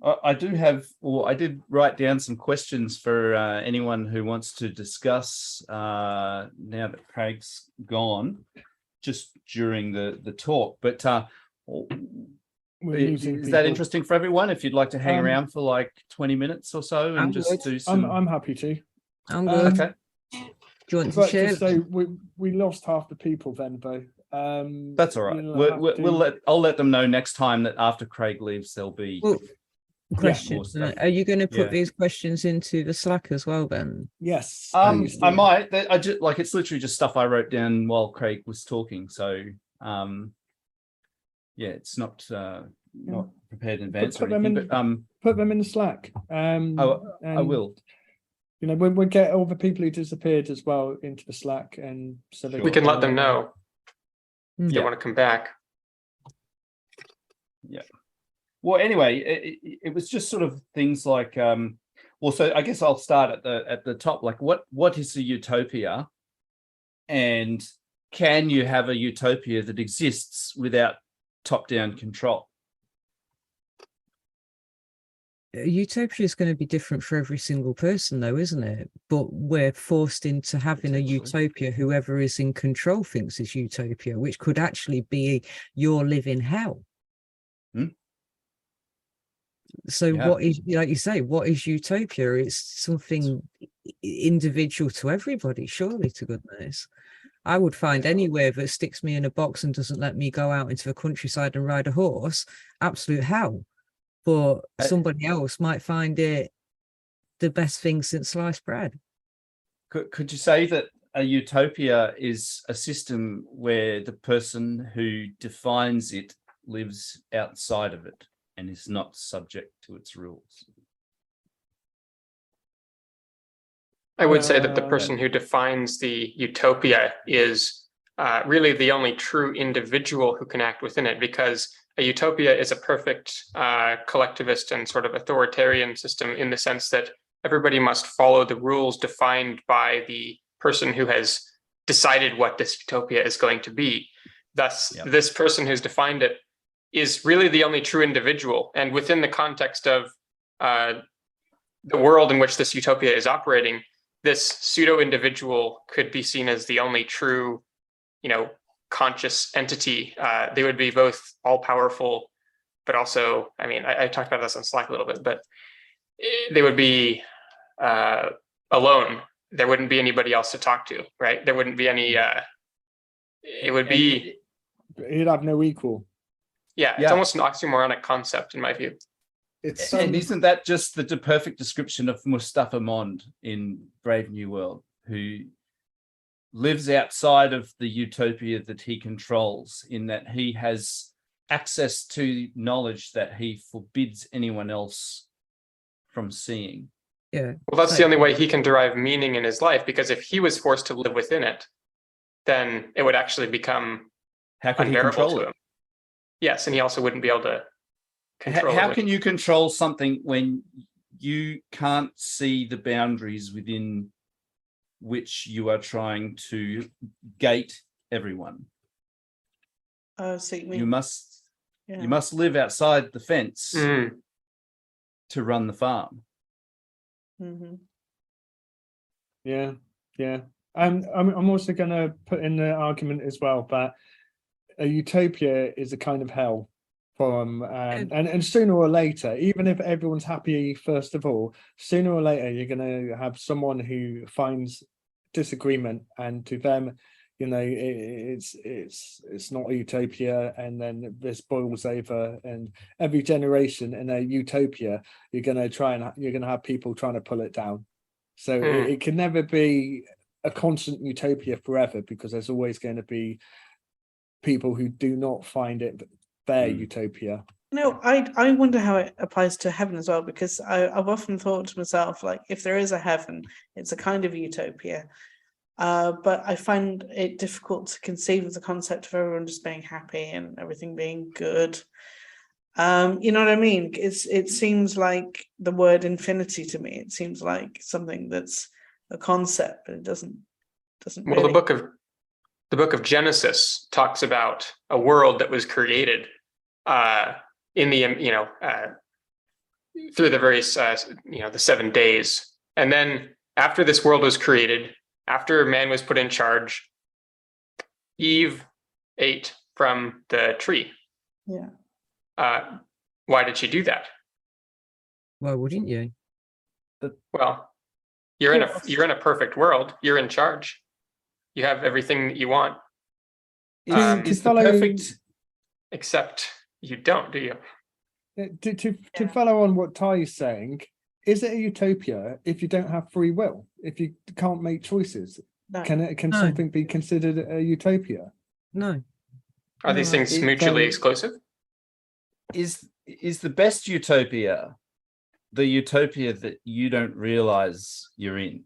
I do have, or I did write down some questions for anyone who wants to discuss now that Craig's gone, just during the talk. But is that interesting for everyone? If you'd like to hang around for like 20 minutes or so and just do some. I'm happy to. I'm good. Okay. Do you want to share? So we lost half the people then, though. That's all right. I'll let them know next time that after Craig leaves, there'll be. Questions. Are you going to put these questions into the Slack as well then? Yes. I might. I just like, it's literally just stuff I wrote down while Craig was talking. So it's not prepared in advance or anything. But put them in the Slack. I will. We'll get all the people who disappeared as well into the Slack, and so we can let them know if they want to come back. Yeah. Well, anyway, it was just sort of things like, so I guess I'll start at the top. Like, what is a utopia, and can you have a utopia that exists without top-down control? Utopia is going to be different for every single person, though, isn't it? But we're forced into having a utopia. Whoever is in control thinks it's utopia, which could actually be your living hell. So what is, like you say, what is utopia? It's something individual to everybody, surely, to goodness. I would find anywhere that sticks me in a box and doesn't let me go out into the countryside and ride a horse absolute hell. But somebody else might find it the best thing since sliced bread. Could you say that a utopia is a system where the person who defines it lives outside of it and is not subject to its rules? I would say that the person who defines the utopia is really the only true individual who can act within it, because a utopia is a perfect collectivist and sort of authoritarian system in the sense that everybody must follow the rules defined by the person who has decided what this utopia is going to be. Thus, this person who's defined it is really the only true individual. And within the context of the world in which this utopia is operating, this pseudo-individual could be seen as the only true, conscious entity. They would be both all-powerful, but also, I talked about this on Slack a little bit, but they would be alone. There wouldn't be anybody else to talk to, right? There wouldn't be any, it would be... You'd have no equal. Yeah, it's almost an oxymoronic concept in my view. And isn't that just the perfect description of Mustafa Mond in Brave New World, who lives outside of the utopia that he controls, in that he has access to knowledge that he forbids anyone else from seeing? Yeah. Well, that's the only way he can derive meaning in his life, because if he was forced to live within it, then it would actually become unbearable to him. Yes, and he also wouldn't be able to control it. How can you control something when you can't see the boundaries within which you are trying to gate everyone? So you must live outside the fence to run the farm. Mm-hmm. Yeah. I'm also going to put in the argument as well that a utopia is a kind of hell from and sooner or later, even if everyone's happy first of all, sooner or later you're going to have someone who finds disagreement, and to them, it's not a utopia, and then this boils over, and every generation in a utopia you're going to have people trying to pull it down. So it can never be a constant utopia forever, because there's always going to be people who do not find it their utopia. I wonder how it applies to heaven as well, because I've often thought to myself, like, if there is a heaven, it's a kind of utopia. But I find it difficult to conceive of the concept of everyone just being happy and everything being good. You know what I mean? It seems like the word infinity to me. It seems like something that's a concept, but it doesn't Well, really... the book of Genesis talks about a world that was created in the through the various, the 7 days. And then after this world was created, after man was put in charge, Eve ate from the tree. Yeah. Why did she do that? Why wouldn't you? Well, you're in a perfect world. You're in charge. You have everything that you want. Is the perfect, Except you don't, do you? To follow on what Ty is saying, is it a utopia if you don't have free will? If you can't make choices? No. Can No. something be considered a utopia? No. Are these No, things it, mutually exclusive? is the best utopia the utopia that you don't realize you're in?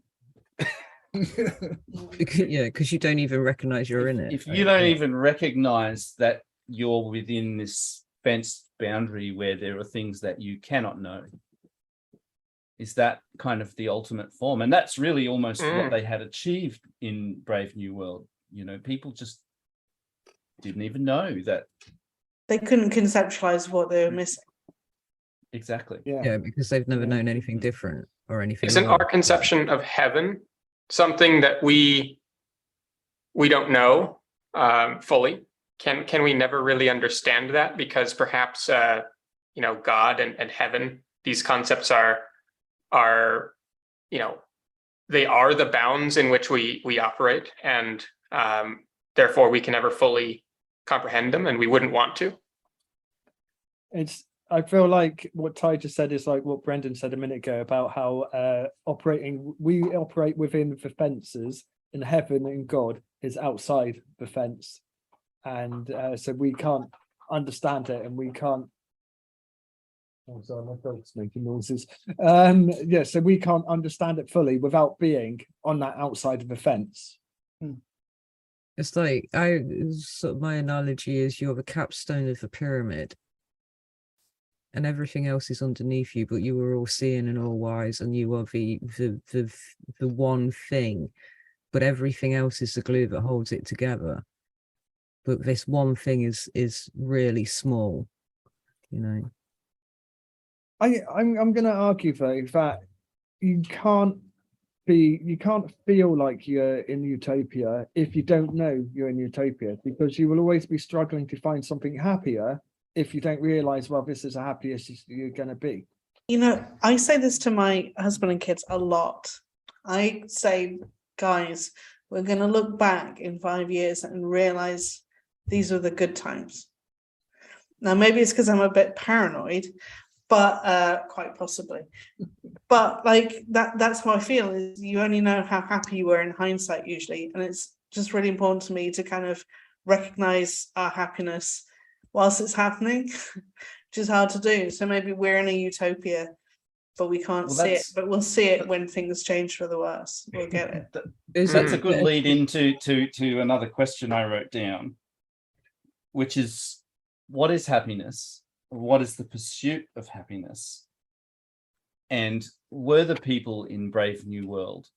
Yeah, because you don't even recognize you're in it. If you don't even recognize that you're within this fenced boundary where there are things that you cannot know, is that kind of the ultimate form? And that's really almost what they had achieved in Brave New World. People just didn't even know that. They couldn't conceptualize what they were missing. Exactly. Yeah, because they've never known anything different or anything. Isn't our conception of heaven something that we don't know fully? Can we never really understand that? Because perhaps God and heaven, these concepts are they are the bounds in which we operate, and therefore we can never fully comprehend them, and we wouldn't want to. I feel like what Ty just said is like what Brendan said a minute ago about how we operate within the fences, and heaven and God is outside the fence, and so we can't understand it, and we can't. Oh, sorry, my dog's making noises. So we can't understand it fully without being on that outside of the fence. It's like my analogy is you're the capstone of the pyramid, and everything else is underneath you, but you are all seeing and all wise, and you are the one thing, but everything else is the glue that holds it together. But this one thing is really small, I'm going to argue though that you can't feel like you're in utopia if you don't know you're in utopia, because you will always be struggling to find something happier if you don't realize, well, this is the happiest you're going to be. I say this to my husband and kids a lot. I say, guys, we're going to look back in 5 years and realize these are the good times. Now, maybe it's because I'm a bit paranoid, but quite possibly. But like that's how I feel, is you only know how happy you were in hindsight usually. And it's just really important to me to kind of recognize our happiness whilst it's happening, which is hard to do. So maybe we're in a utopia, but we can't see it. But we'll see it when things change for the worse. We'll get it. That's a good lead into to another question I wrote down, which is, what is happiness? What is the pursuit of happiness? And were the people in Brave New World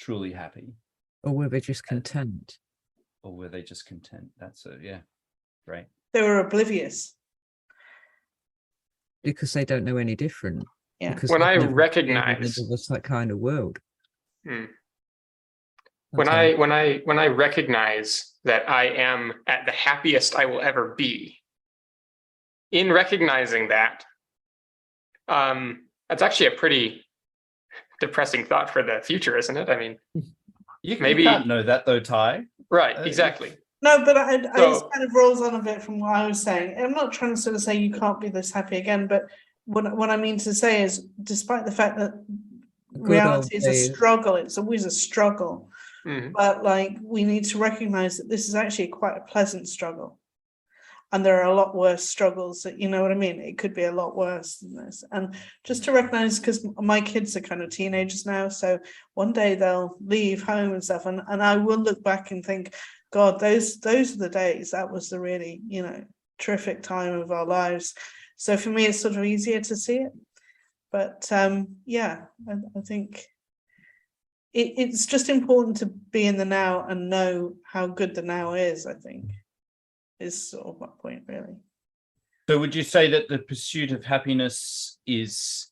truly happy? Or were they just content? That's great. They were oblivious. Because they don't know any different. Yeah. Because when I never recognize was that kind of world. When I recognize that I am at the happiest I will ever be, in recognizing that, that's actually a pretty depressing thought for the future, isn't it? I mean, you can't know that though, Ty. Right, exactly. No, but it kind of rolls on a bit from what I was saying. I'm not trying to sort of say you can't be this happy again, but what I mean to say is, despite the fact that reality is a struggle, it's always a struggle. But like, we need to recognize that this is actually quite a pleasant struggle. And there are a lot worse struggles that, you know what I mean? It could be a lot worse than this. And just to recognize, because my kids are kind of teenagers now, so one day they'll leave home and stuff, and I will look back and think, God, those are the days. That was the really, terrific time of our lives. So for me, it's sort of easier to see it. But I think it's just important to be in the now and know how good the now is, I think. Is sort of my point, really. So would you say that the pursuit of happiness is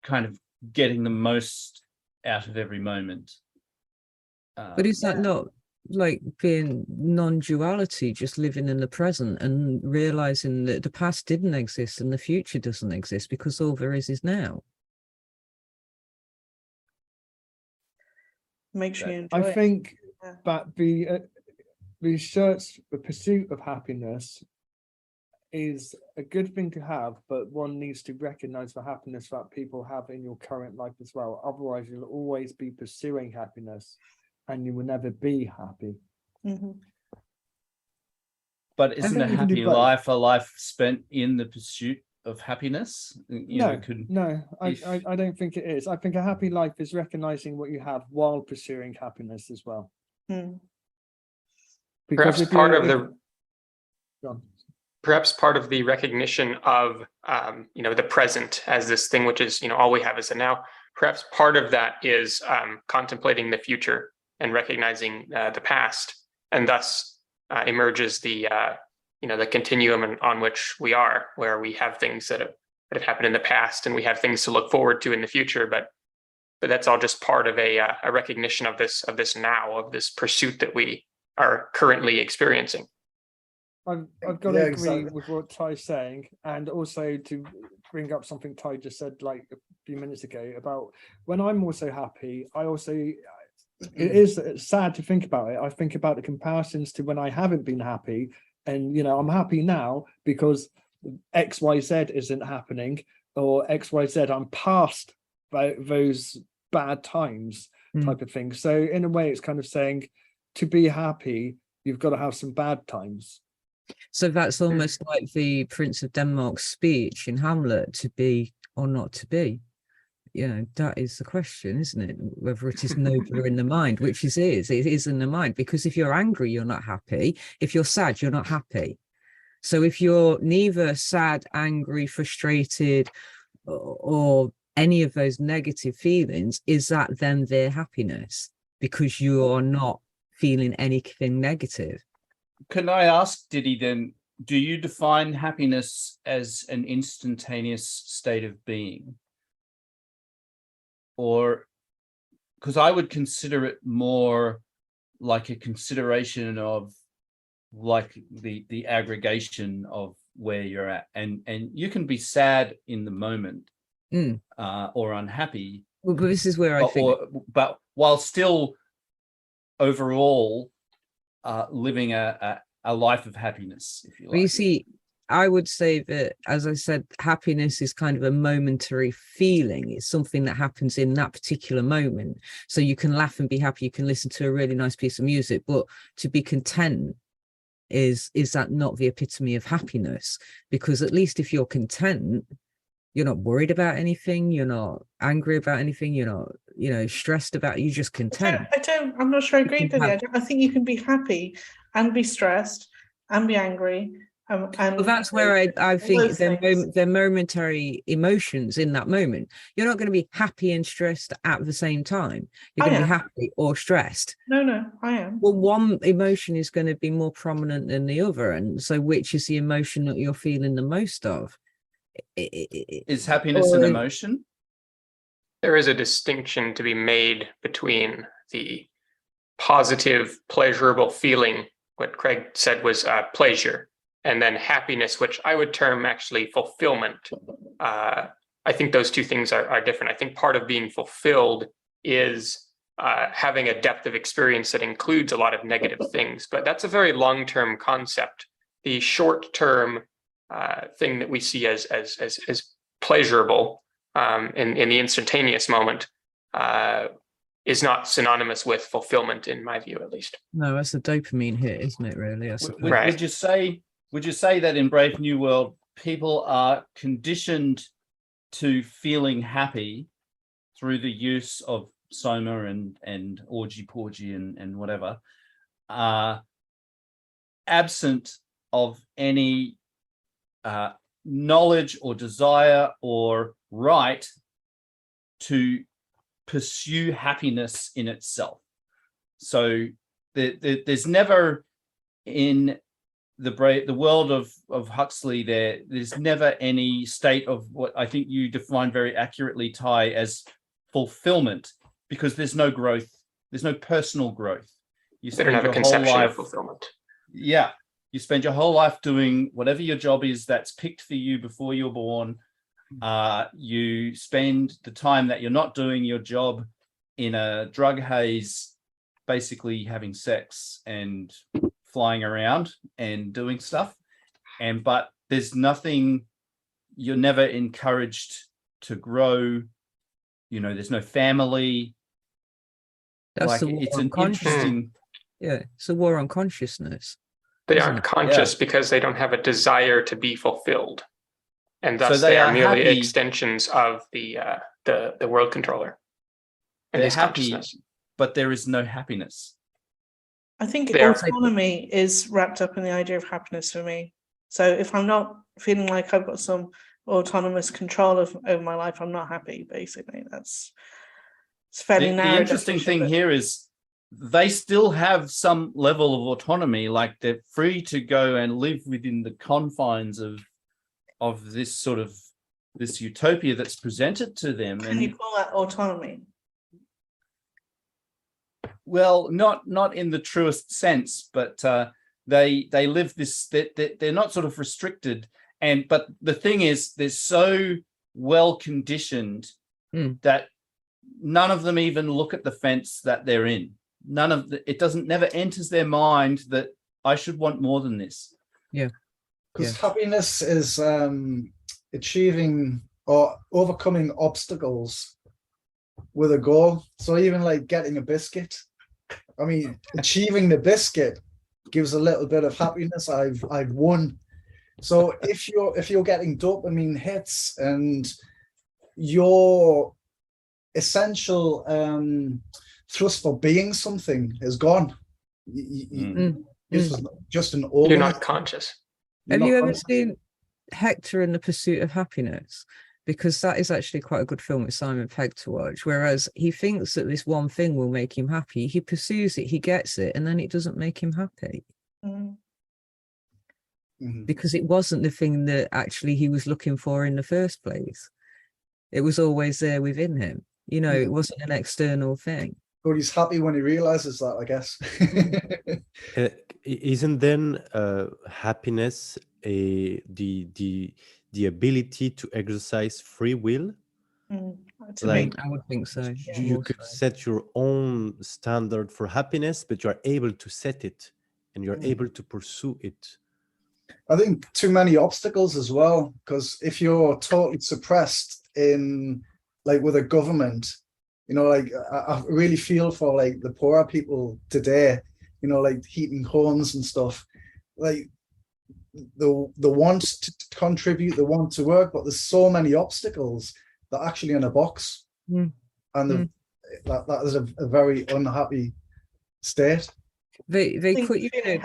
kind of getting the most out of every moment? But is that not like being non-duality, just living in the present and realizing that the past didn't exist and the future doesn't exist because all there is now? Make sure you enjoy I it. think Yeah. that the search, the pursuit of happiness is a good thing to have, but one needs to recognize the happiness that people have in your current life as well. Otherwise, you'll always be pursuing happiness and you will never be happy. Mhm. But isn't a think you can do happy both. life a life spent in the pursuit of happiness? No, I don't think it is. I think a happy life is recognizing what you have while pursuing happiness as well. Mm. Because Perhaps if part you- of if- the Go on. perhaps part of the recognition of the present as this thing which is all we have is the now. Perhaps part of that is contemplating the future and recognizing the past, and thus emerges the the continuum on which we are, where we have things that have happened in the past and we have things to look forward to in the future. But that's all just part of a recognition of this now, of this pursuit that we are currently experiencing. I've got to Yeah, agree exactly. with what Ty's saying, and also to bring up something Ty just said like a few minutes ago about when I'm also happy, it is sad to think about it. I think about the comparisons to when I haven't been happy, and I'm happy now because XYZ isn't happening, or XYZ, I'm past those bad times type of thing. So in a way, it's kind of saying to be happy, you've got to have some bad times. So that's almost like the Prince of Denmark's speech in Hamlet, to be or not to be. That is the question, isn't it? Whether it is nobler in the mind, which it is in the mind. Because if you're angry, you're not happy. If you're sad, you're not happy. So if you're neither sad, angry, frustrated, or any of those negative feelings, is that then their happiness? Because you are not feeling anything negative. Can I ask, Diddy, then, do you define happiness as an instantaneous state of being? Or, because I would consider it more like a consideration of like the aggregation of where you're at. And you can be sad in the moment or unhappy. Well, but this is where I think... But while still overall living a life of happiness, if you like. Well, you see, I would say that, as I said, happiness is kind of a momentary feeling. It's something that happens in that particular moment. So you can laugh and be happy. You can listen to a really nice piece of music, but to be content, is that not the epitome of happiness? Because at least if you're content, you're not worried about anything, you're not angry about anything, you're not stressed about it, you're just content. I'm not sure I agree with you. I think you can be happy and be stressed and be angry. Well, that's where I think they're momentary emotions in that moment. You're not going to be happy and stressed at the same time. You're going to be happy or stressed. No, I am. Well, one emotion is going to be more prominent than the other. And so which is the emotion that you're feeling the most of? Is happiness an emotion? There is a distinction to be made between the positive, pleasurable feeling, what Craig said was pleasure, and then happiness, which I would term actually fulfillment. I think those two things are different. I think part of being fulfilled is having a depth of experience that includes a lot of negative things, but that's a very long-term concept. The short-term thing that we see as pleasurable in the instantaneous moment is not synonymous with fulfillment, in my view, at least. No, that's a dopamine hit, isn't it? Really, I suppose. Right. Would you say that in Brave New World, people are conditioned to feeling happy through the use of soma and orgy porgy and whatever, absent of any knowledge or desire or right to pursue happiness in itself? So there's never in the world of Huxley, there's never any state of what I think you define very accurately, Ty, as fulfillment, because there's no growth, there's no personal growth. You They don't have a conception of fulfillment. Yeah, you spend your whole life doing whatever your job is that's picked for you before you're born. You spend the time that you're not doing your job in a drug haze, basically having sex and flying around and doing stuff. But there's nothing, you're never encouraged to grow. You know, there's no family. That's like, the war it's on an interesting. Yeah, it's a war on consciousness. They aren't conscious because they don't have a desire to be fulfilled, and thus So they are merely happy. extensions of the world controller and They're his happy, consciousness. but there is no happiness. I think They are- autonomy is wrapped up in the idea of happiness for me. So if I'm not feeling like I've got some autonomous control over my life, I'm not happy, basically. It's fairly The narrow. interesting definition, thing but here is they still have some level of autonomy, like they're free to go and live within the confines of this sort of this utopia that's presented to them. Can you call that autonomy? Well, not in the truest sense, but they live this. They're not sort of restricted, but the thing is, they're so well conditioned that none of them even look at the fence that they're in. It never enters their mind that I should want more than this. Yeah, because happiness is achieving or overcoming obstacles with a goal. So even like getting a biscuit, I mean, achieving the biscuit gives a little bit of happiness. I've won. So if you're getting dopamine hits and your essential thrust for being something is gone, just an organ. You're not conscious. Have you ever seen Hector and the Pursuit of Happiness? Because that is actually quite a good film with Simon Pegg to watch. Whereas he thinks that this one thing will make him happy, he pursues it, he gets it, and then it doesn't make him happy. Because it wasn't the thing that actually he was looking for in the first place. It was always there within him. You know, it wasn't an external thing. But he's happy when he realizes that, I guess. Isn't then happiness the ability to exercise free will? Like, I would think so. You could set your own standard for happiness, but you are able to set it and you're able to pursue it. I think too many obstacles as well, because if you're totally suppressed in, like, with a government, you know, like I really feel for like the poorer people today, you know, like heating homes and stuff, like the want to contribute, the want to work, but there's so many obstacles that are actually in a box, and that is a very unhappy state. They put you in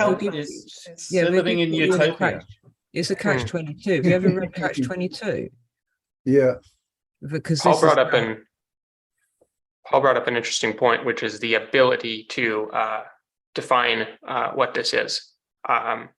they're living in utopia. It's a catch-22. Have you ever read Catch-22? Yeah, because Paul brought up an interesting point, which is the ability to define what this is. And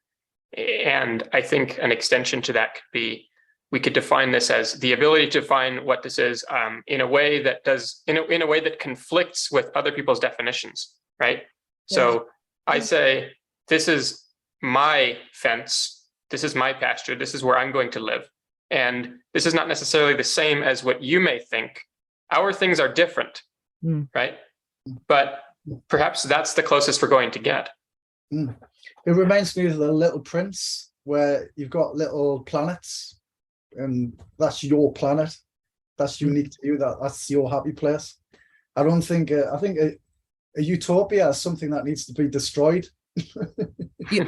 I think an extension to that could be, we could define this as the ability to define what this is in a way that in a way that conflicts with other people's definitions, right? Yeah. So I say, this is my fence, this is my pasture, this is where I'm going to live. And this is not necessarily the same as what you may think. Our things are different, right? But perhaps that's the closest we're going to get. It reminds me of The Little Prince, where you've got little planets, and that's your planet. That's unique to you. That's your happy place. I don't think. I think a utopia is something that needs to be destroyed. Yeah,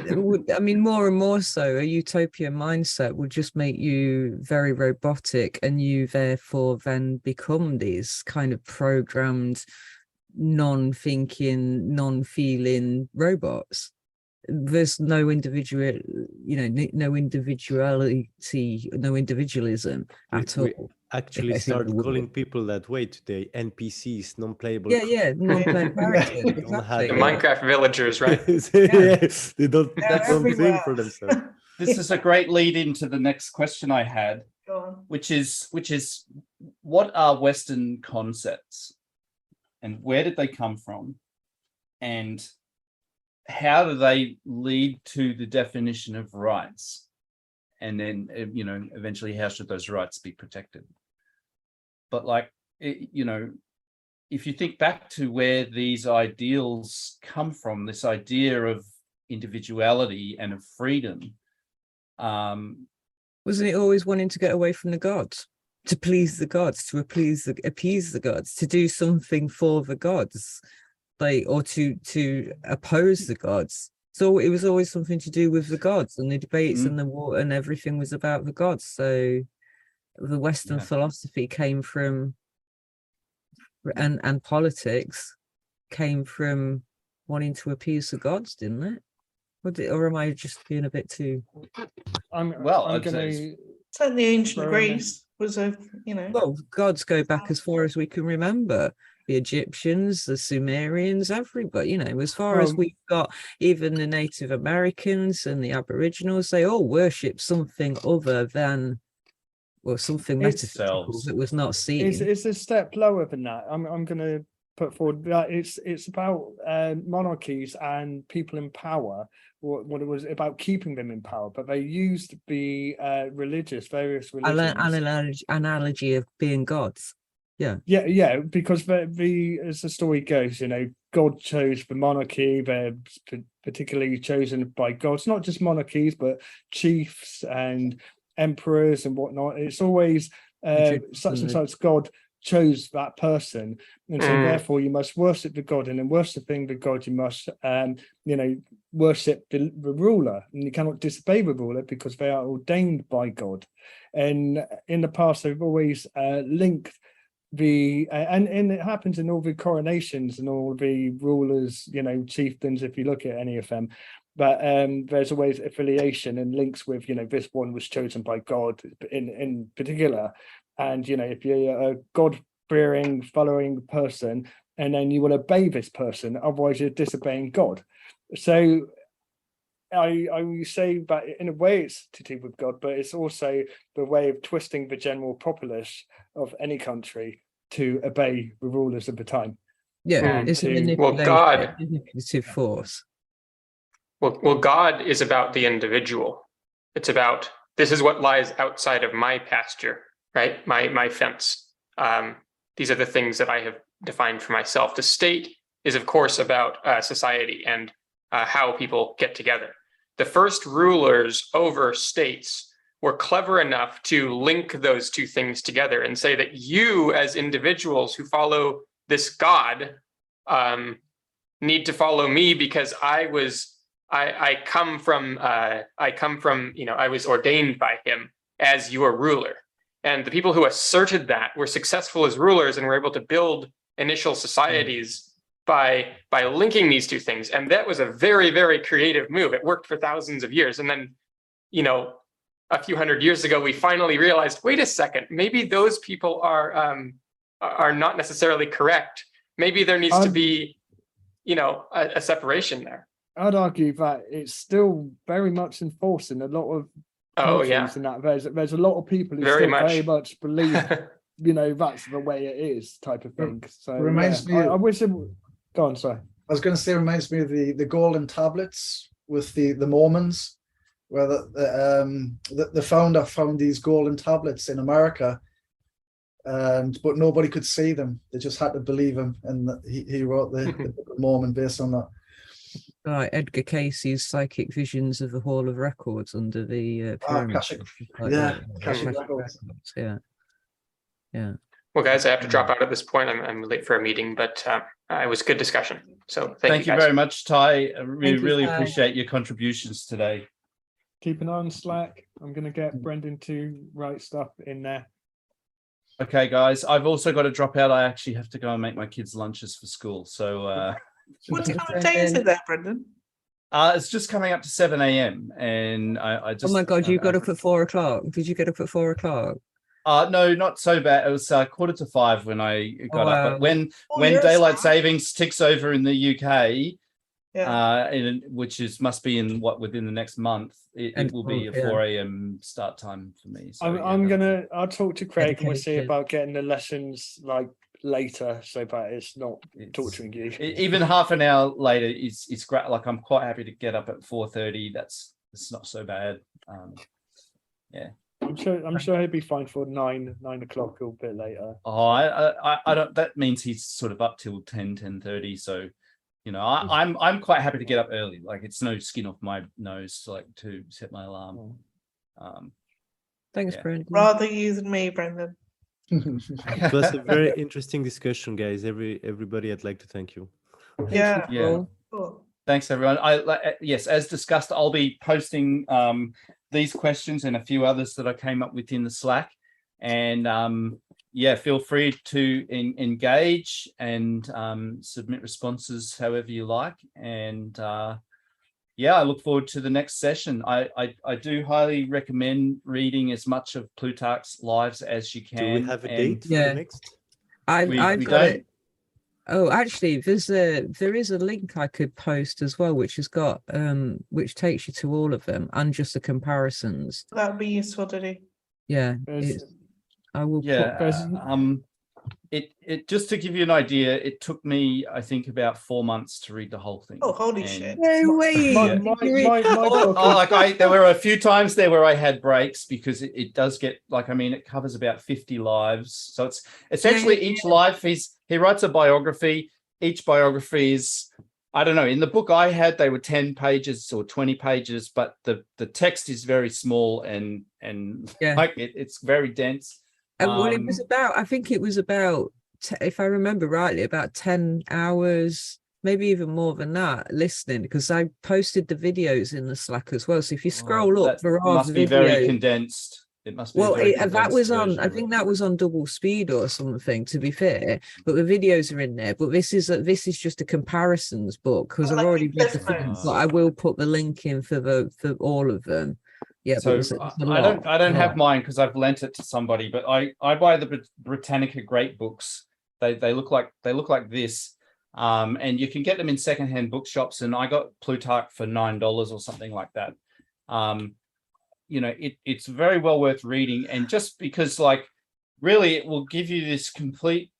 I mean, more and more so, a utopia mindset would just make you very robotic, and you therefore then become these kind of programmed, non-thinking, non-feeling robots. There's no individual, no individuality, no individualism at all. actually I think start they would. calling people that way today, NPCs, non-playable. Yeah, non-player characters. Don't Exactly. have The Yeah. Minecraft villagers, right? Yeah, they don't They're have something everywhere. for themselves. This is a great lead into the next question I had, Go on. which is what are Western concepts and where did they come from? And how do they lead to the definition of rights? And then, eventually how should those rights be protected? But if you think back to where these ideals come from, this idea of individuality and of freedom, Wasn't it always wanting to get away from the gods, to please the gods, to appease the gods, to do something for the gods, or to oppose the gods? So it was always something to do with the gods, and the debates and the war and everything was about the gods. So the Western philosophy came from, and politics came from wanting to appease the gods, didn't it? Or am I just being a bit too? Certainly ancient Greece was Well, gods go back as far as we can remember. The Egyptians, the Sumerians, everybody, as far as we've got, even the Native Americans and the Aboriginals, they all worship something other than, well, something metaphysical that was not seen. It's a step lower than that. I'm going to put forward that it's about monarchies and people in power. What it was about keeping them in power, but they used the various religions. Analogy of being gods. Yeah, because as the story goes, God chose the monarchy. They're particularly chosen by gods, not just monarchies, but chiefs and emperors and whatnot. It's always such and such God chose that person, and so therefore you must worship the god, and in worshiping the god you must worship the ruler, and you cannot disobey the ruler because they are ordained by God. And in the past they've always linked the and it happens in all the coronations and all the rulers, chieftains, if you look at any of them, but there's always affiliation and links with this one was chosen by God in particular. And if you're a God-fearing, following person, and then you will obey this person, otherwise you're disobeying God. So I say that in a way it's to do with God, but it's also the way of twisting the general populace of any country to obey the rulers of the time. Yeah, it's a manipulative force. Well, God is about the individual. It's about, this is what lies outside of my pasture. Right, my fence. These are the things that I have defined for myself. The state is, of course, about society and how people get together. The first rulers over states were clever enough to link those two things together and say that you, as individuals who follow this God, need to follow me because I come from, I was ordained by him as your ruler. And the people who asserted that were successful as rulers and were able to build initial societies by linking these two things. And that was a very, very creative move. It worked for thousands of years. And then, a few hundred years ago, we finally realized, wait a second, maybe those people are not necessarily correct. Maybe there needs to be, a separation there. I'd argue that it's still very much enforced in a lot of countries, and that there's a lot of people who very much believe that's the way it is, type of thing. So it reminds me, I wish it go on. Sorry, I was going to say, it reminds me of the golden tablets with the Mormons, where the founder found these golden tablets in America, but nobody could see them. They just had to believe him, and he wrote the Book of Mormon based on that. Right, Edgar Casey's psychic visions of the Hall of Records under the pyramid. Akashic Records. Yeah. Well, guys, I have to drop out at this point. I'm late for a meeting, but it was a good discussion. So thank you very much, Ty. I really appreciate your contributions today. Keep an eye on Slack. I'm going to get Brendan to write stuff in there. Okay, guys. I've also got to drop out. I actually have to go and make my kids' lunches for school. So. What time of day is it there, Brendan? It's just coming up to 7 a.m. and I just. Oh my God! You got up at 4 o'clock. Did you get up at 4 o'clock? No, not so bad. It was 4:45 when I got up. But when you're daylight smart. savings ticks over in the UK, Yeah. which must be within the next month, it will be a 4 a.m. start time for me. So I'll talk to Craig and we'll see Dedication. about getting the lessons like later so that it's not torturing you. Even half an hour later is great. Like I'm quite happy to get up at 4:30. It's not so bad. Yeah. I'm sure he'll be fine for 9 o'clock or a bit later. Oh, I don't. That means he's sort of up till 10:30. So, you know, I'm quite happy to get up early. Like it's no skin off my nose, like to set my alarm. Thanks, Brendan. Rather you than me, Brendan. It was a very interesting discussion, guys. Everybody, I'd like to thank you. Yeah. Cool. Thanks, everyone. Yes, as discussed, I'll be posting these questions and a few others that I came up with in the Slack. And feel free to engage and submit responses however you like. And I look forward to the next session. I do highly recommend reading as much of Plutarch's Lives as you can. Do we have a date for the next? I've got it. Oh, actually, there is a link I could post as well, which has got which takes you to all of them and just the comparisons. That would be useful to do. Yeah, I will. It just to give you an idea, it took me, I think, about 4 months to read the whole thing. Oh, holy shit! No way! There were a few times there where I had breaks because it does get it covers about 50 lives. So it's essentially each life he writes a biography. Each biography is, I don't know. In the book I had, they were 10 pages or 20 pages, but the text is very small and it's very dense. Well, it was about, I think it was about, if I remember rightly, about 10 hours, maybe even more than that, listening, because I posted the videos in the Slack as well. So if you scroll up for all the videos, be very condensed. It must be. Well, that was on, I think that was on double speed or something, to be fair, but the videos are in there. But this is just a comparisons book because I've already read the things, but I will put the link in for all of them. Yeah, so I don't have mine because I've lent it to somebody, but I buy the Britannica Great Books. They look like this, and you can get them in secondhand bookshops. And I got Plutarch for $9 or something like that. It's very well worth reading, and just because really it will give you this complete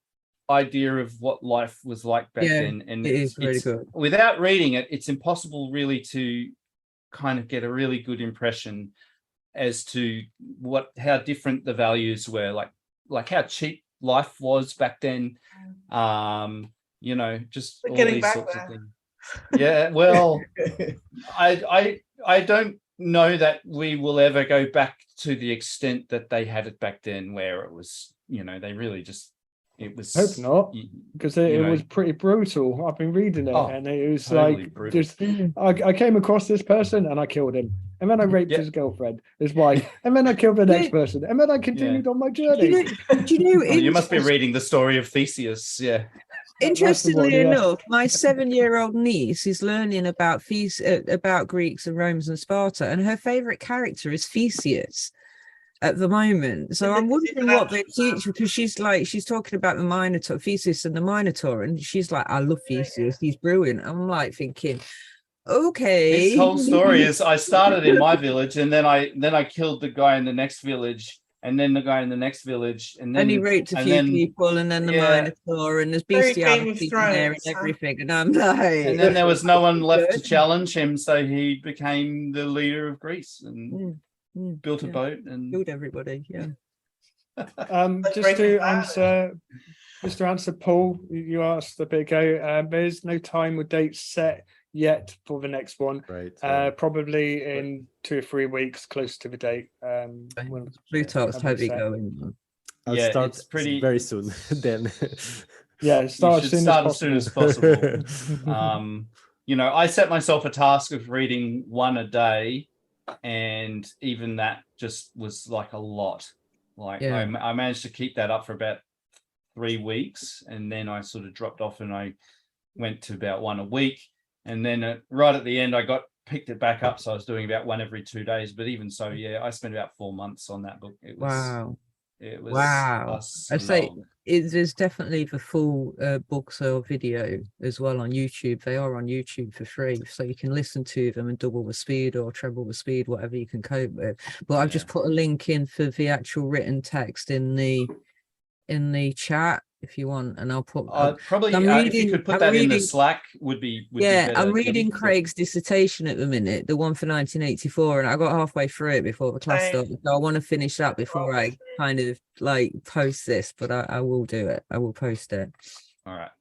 idea of what life was like back then. And it is really good. Without reading it, it's impossible really to kind of get a really good impression as to how different the values were, like how cheap life was back then. Just all these sorts of things. Yeah, well, I don't know that we will ever go back to the extent that they had it back then, where it was, they really just. It was. Hope not, because it was pretty brutal. I've been reading it, and it was totally brutal. Just I came across this person and I killed him, and then I raped his girlfriend, his wife, and then I killed the next person, and then I continued on my journey. You must be reading the story of Theseus, yeah. Interestingly enough, my 7-year-old niece is learning about Greeks and Romans and Sparta, and her favorite character is Theseus at the moment. So I'm wondering what they teach, because she's talking about the Minotaur, Theseus and the Minotaur, and she's like, I love Theseus, he's brilliant. I'm like thinking, okay. This whole story is I started in my village, and then I killed the guy in the next village, and then the guy in the next village, and then he raped a few people, and then the Minotaur, and there's bestiality there and everything, and I'm like, and then there was no one left to challenge him, so he became the leader of Greece and built a boat and killed everybody. Just to answer Paul, you asked a bit ago, there's no time or date set yet for the next one. Right. Probably in 2 or 3 weeks, close to the date. Plutarch's heavy going. I'll start very soon then. Start as soon as possible. I set myself a task of reading 1 a day, and even that just was like a lot. I managed to keep that up for about 3 weeks, and then I sort of dropped off and I went to about 1 a week, and then right at the end I picked it back up, so I was doing about 1 every 2 days. But even so, I spent about 4 months on that book. It It was Wow. us I say along. there's definitely the full books or video as well on YouTube. They are on YouTube for free, so you can listen to them and double the speed or treble the speed, whatever you can cope with. But I've just put a link in for the actual written text in the chat if you want, and I'll put Probably I'm if you reading- could put I'm that in the reading- Slack would be yeah, better, I'm reading Gibby. Craig's dissertation at the minute, the one for 1984, and I got halfway through it before the class Right. started. So I want to finish that before I kind of like post this, but I will do it. I will post it. All right.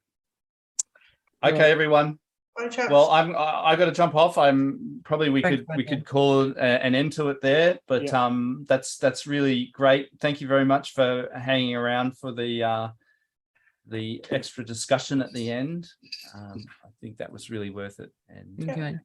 Okay, everyone. Bye, chaps. Well, I got to jump off. I'm probably we Thanks, could Michael. call an end to it there, but Yeah. that's really great. Thank you very much for hanging around for the extra discussion at the end. I think that was really worth it. And Okay.